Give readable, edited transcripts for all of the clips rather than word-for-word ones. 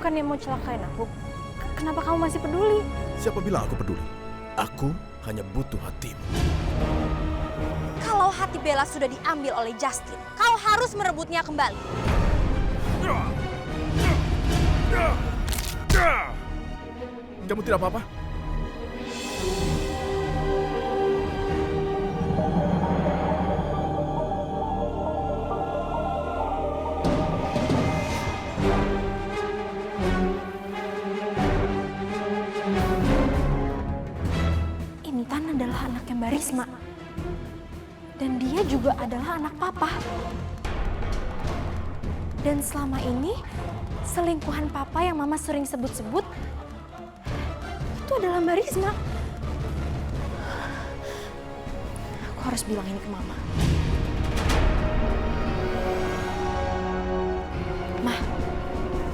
bukannya mau celakain aku. Kenapa kamu masih peduli? Siapa bilang aku peduli? Aku hanya butuh hatimu. Kalau hati Bella sudah diambil oleh Justin, kau harus merebutnya kembali. Kamu tidak apa-apa? Intan adalah anaknya Mbak Risma. Dan dia juga adalah anak papa. Dan selama ini, selingkuhan papa yang mama sering sebut-sebut, itu adalah Mbak Risma. Aku harus bilang ini ke mama.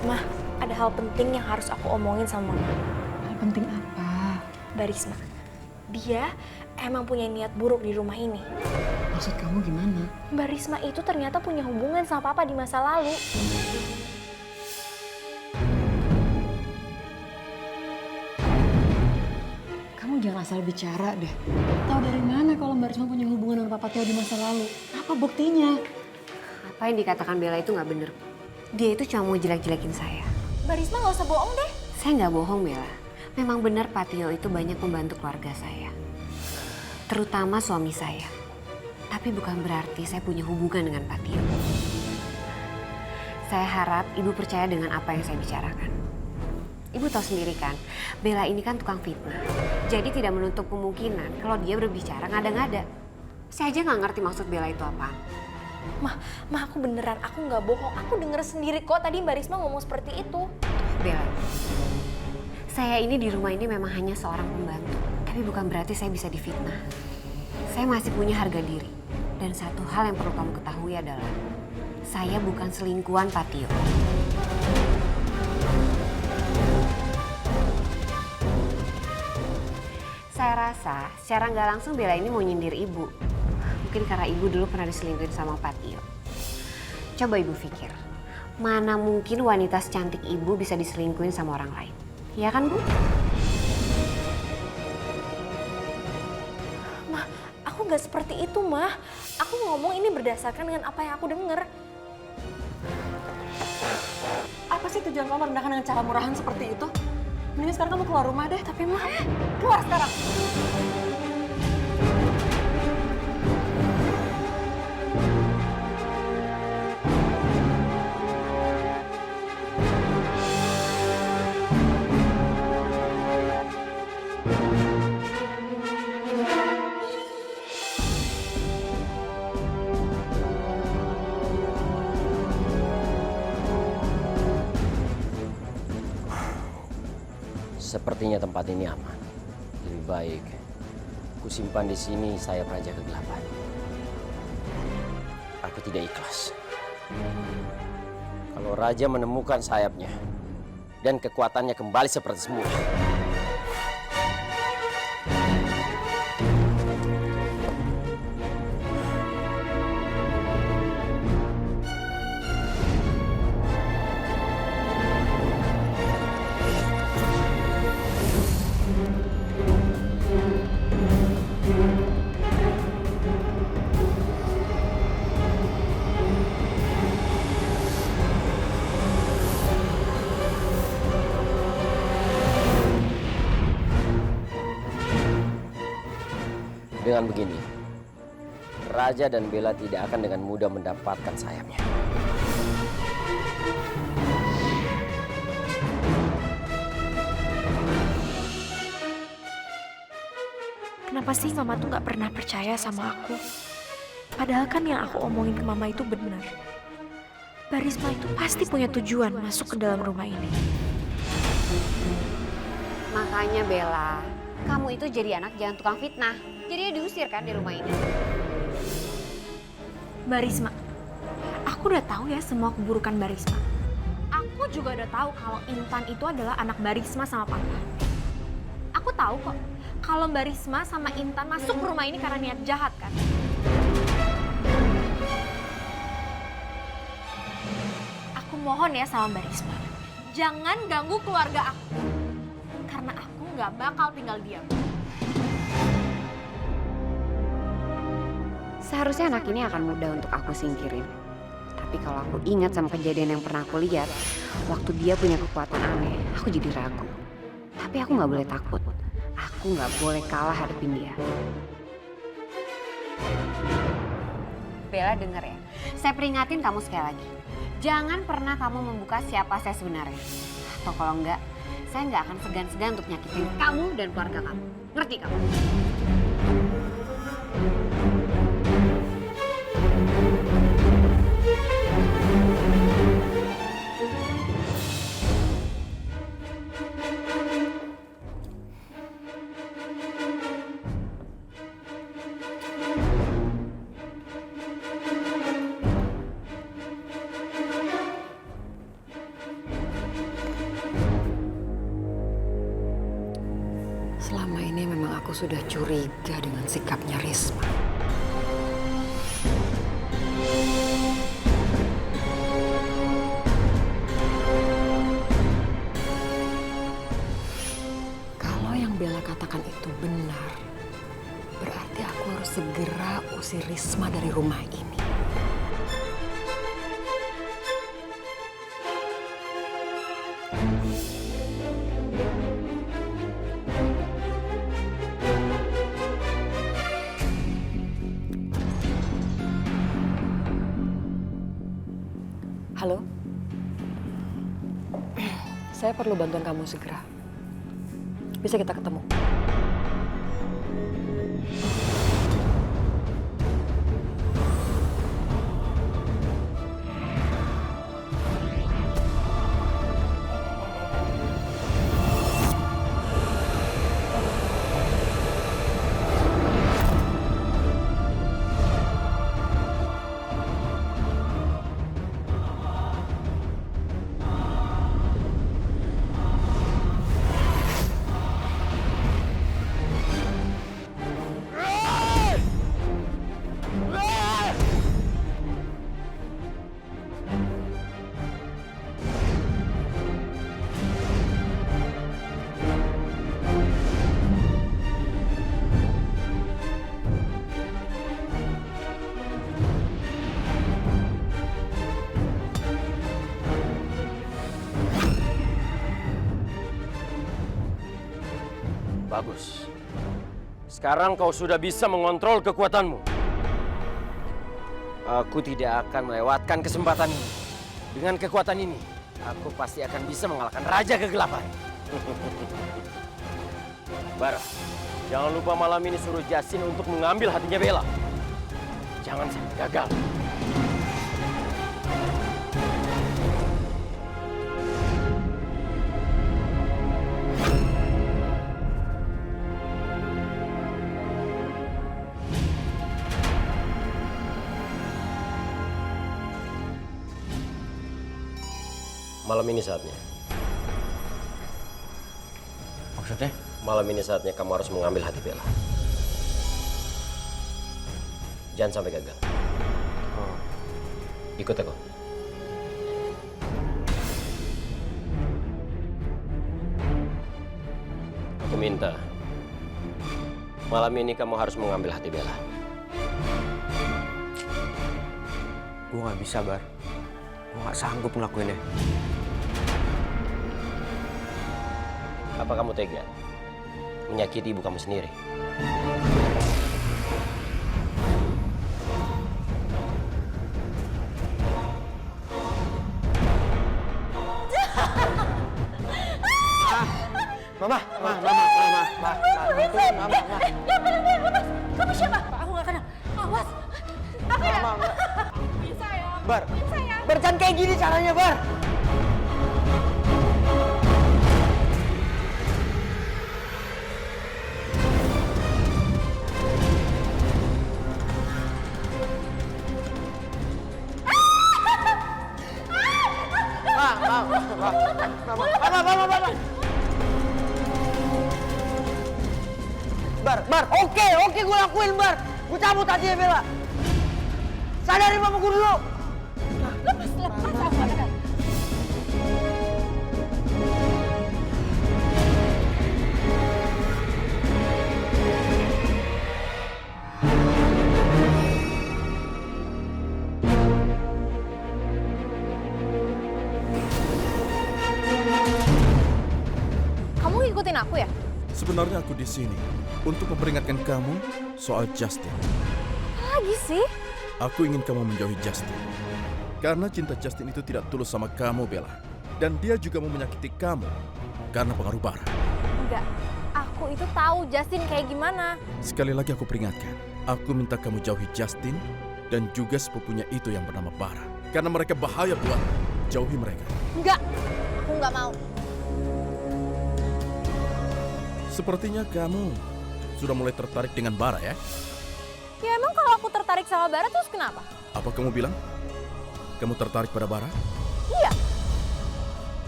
Mah, ada hal penting yang harus aku omongin sama mama. Hal penting apa? Mbak Risma, dia emang punya niat buruk di rumah ini. Maksud kamu gimana? Mbak Risma itu ternyata punya hubungan sama papa di masa lalu. Kamu jangan asal bicara deh. Tahu dari mana kalau Mbak Risma punya hubungan dengan Papa Tio di masa lalu? Apa buktinya? Apa yang dikatakan Bella itu nggak bener. Dia itu cuma mau jelek-jelekin saya. Mbak Risma nggak usah bohong deh. Saya nggak bohong, Bella. Memang benar Pak Tio itu banyak membantu keluarga saya. Terutama suami saya. Tapi bukan berarti saya punya hubungan dengan Pak Tio. Saya harap Ibu percaya dengan apa yang saya bicarakan. Ibu tahu sendiri kan, Bella ini kan tukang fitnah. Jadi tidak menutup kemungkinan kalau dia berbicara ngada-ngada. Saya aja nggak ngerti maksud Bella itu apa. Mah aku beneran, aku nggak bohong. Aku denger sendiri kok tadi Mbak Risma ngomong seperti itu. Bella, saya ini di rumah ini memang hanya seorang pembantu. Tapi bukan berarti saya bisa difitnah. Saya masih punya harga diri. Dan satu hal yang perlu kamu ketahui adalah, saya bukan selingkuhan Pak Tio. Saya rasa secara nggak langsung Bella ini mau nyindir Ibu. Mungkin karena Ibu dulu pernah diselingkuhin sama Pak Tio. Coba Ibu pikir, mana mungkin wanita secantik Ibu bisa diselingkuhin sama orang lain? Ya kan, Bu? Mah, aku nggak seperti itu, Mah. Aku ngomong ini berdasarkan dengan apa yang aku denger. Apa sih tujuan kamu merendahkan dengan cara murahan seperti itu? Mendingan sekarang kamu keluar rumah deh. Tapi Mah, Keluar sekarang! Sepertinya tempat ini aman. Lebih baik kusimpan di sini sayap Raja Kegelapan. Aku tidak ikhlas kalau Raja menemukan sayapnya dan kekuatannya kembali seperti semula. Dengan begini, Raja dan Bella tidak akan dengan mudah mendapatkan sayapnya. kenapa sih Mama tuh nggak pernah percaya sama aku? Padahal kan yang aku omongin ke Mama itu benar. Mbak Risma itu pasti punya tujuan masuk ke dalam rumah ini. Makanya Bella, kamu itu jadi anak jangan tukang fitnah. Jadi dia diusir kan di rumah ini. Mbak Risma, aku udah tahu ya semua keburukan Mbak Risma. Aku juga udah tahu kalau Intan itu adalah anak Mbak Risma sama Papa. Aku tahu kok kalau Mbak Risma sama Intan masuk ke rumah ini karena niat jahat kan. Aku mohon ya sama Mbak Risma, jangan ganggu keluarga aku. Karena aku nggak bakal tinggal diam. Seharusnya anak ini akan mudah untuk aku singkirin. Tapi kalau aku ingat sama kejadian yang pernah aku lihat, waktu dia punya kekuatan aneh, aku jadi ragu. Tapi aku nggak boleh takut. Aku nggak boleh kalah hadapin dia. Bella, denger ya. Saya peringatin kamu sekali lagi. Jangan pernah kamu membuka siapa saya sebenarnya. Atau kalau enggak, saya nggak akan segan-segan untuk nyakitin kamu dan keluarga kamu. Ngerti kamu? Selama ini memang aku sudah curiga dengan sikapnya Risma. Kalau yang Bella katakan itu benar, berarti aku harus segera usir Risma dari rumah ini. Halo? Saya perlu bantuan kamu segera. Bisa kita ketemu? Bagus. Sekarang kau sudah bisa mengontrol kekuatanmu. Aku tidak akan melewatkan kesempatan ini. Dengan kekuatan ini, aku pasti akan bisa mengalahkan Raja Kegelapan. Bara, jangan lupa malam ini suruh Jasin untuk mengambil hatinya Bella. Jangan sampai gagal. Malam ini saatnya. Maksudnya? Malam ini saatnya kamu harus mengambil hati Bella. Jangan sampai gagal. Ikut aku. Aku minta malam ini kamu harus mengambil hati Bella. Gue gak bisa, Bar. Gue gak sanggup ngelakuinnya. Apa kamu tega menyakiti ibu kamu sendiri? Mama. Kamu siapa? Aku nggak kenal. Awas. Aku ya. Bisa ya. Bar. Bisa ya. Bar, jangan kayak gini caranya, Bar. Mama. Bar, oke gue lakuin, Bar. Gue cabut hatinya Bella. Sadarin mama gue dulu. Lepas aku. ngikutin aku ya? Sebenarnya aku di sini untuk memperingatkan kamu soal Justin. Apa lagi sih? Aku ingin kamu menjauhi Justin. Karena cinta Justin itu tidak tulus sama kamu, Bella. Dan dia juga mau menyakiti kamu karena pengaruh Bara. Enggak, aku itu tahu Justin kayak gimana. Sekali lagi aku peringatkan, aku minta kamu jauhi Justin dan juga sepupunya itu yang bernama Bara. Karena mereka bahaya buat jauhi mereka. Enggak, aku nggak mau. Sepertinya kamu sudah mulai tertarik dengan Bara ya? Ya emang kalau aku tertarik sama Bara terus kenapa? Apa kamu bilang? Kamu tertarik pada Bara? Iya.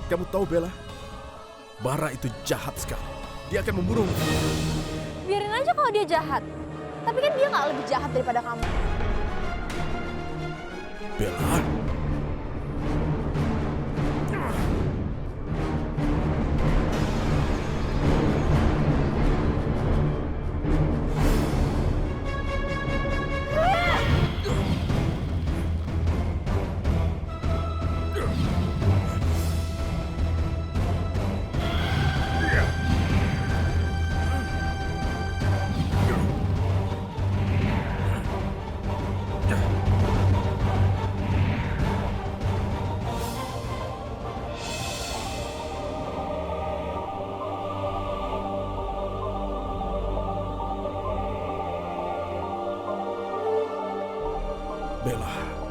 Kamu tahu Bella, Bara itu jahat sekali. Dia akan membunuhmu. Biarin aja kalau dia jahat. Tapi kan dia nggak lebih jahat daripada kamu. Bella? Bella.